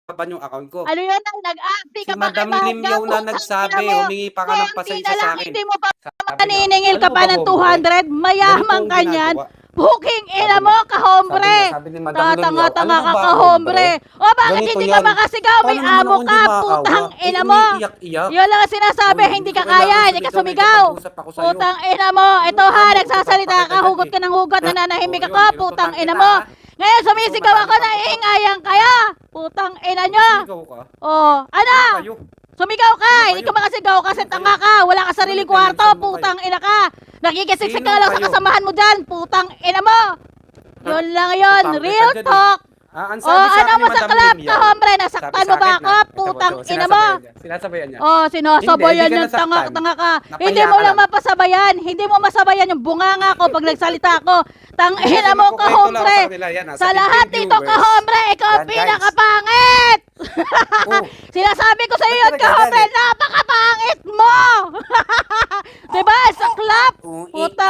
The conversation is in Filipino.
laban yung account ko. Ano yan, nag-api Si ka pa kay Madam Lim Mangga, Yaw na putang ina nagsabi, mo. humingi pa ka ng Konti pasensya na lang, sa'kin. hindi mo pa Sabi niya, naniningil ka "Ano pa ba, ng hombre? 200, mayaman Ganito ang ka niyan. ginagawa." Puking ina Sabi mo, niya, kahombre. sabi ni Madam Lim Yaw, Tatanga-tanga "Ano ka, ba, kahombre. O bakit Ganito hindi yan. ka makasigaw? May Paano naman amo ako hindi ka, makakaawa? putang Eh, ina mo. umiiyak-iyak. Yun lang ang sinasabi, Uy, hindi hindi ka ko kailangan kaya, hindi ka sumigaw, may sumigaw. kapag-usap ako sa'yo. Putang ina mo. Ito Yung ha, amo ko, nagsasalita papakita ka, dyan, hugot ka ng hugot, nananahimik Oh, ako, yun, putang tinutukan ina kita, mo. ha? Ngayon sumisigaw ako na Madami pa. iingayan kaya. Putang ina nyo. Sumigaw ka? Oh, ano? Ano kayo? Sumigaw ka, Sino hindi kayo? ka makasigaw kasi Sino tanga ka, wala ka sariling Sino kayo? kwarto, Sino kayo? putang ina ka. Nakikisiksik Sino ka lang sa kayo? kasamahan mo dyan, putang ina mo. Yun lang yun, Putang real kita dyan, talk. Ang Oh, sabi sa ano akin mo ni sa Madam club Lim ka, Yaw, hombre? sabi Nasaktan sa mo ba akin ako? na, ito, Putang ito, ina mo. sinasabayan niya. Oh, sinasabayan Hindi ka yung nasaktan. tanga ka. Hindi Napahiya mo ka lang lang. mapasabayan. Hindi mo masabayan yung bunganga ko pag nagsalita ako. Tang Hindi, ina mo ka, nagkukwento lang ako hombre. sa kanila, yan, Sa 17 lahat dito ka, viewers. hombre, ikaw Yan, guys. pinakapangit. Oh, Sinasabi ko sa iyo yun, Ba't ka ka, hombre, nagagalit? napakapangit mo. Diba, sa club? oh, Puta.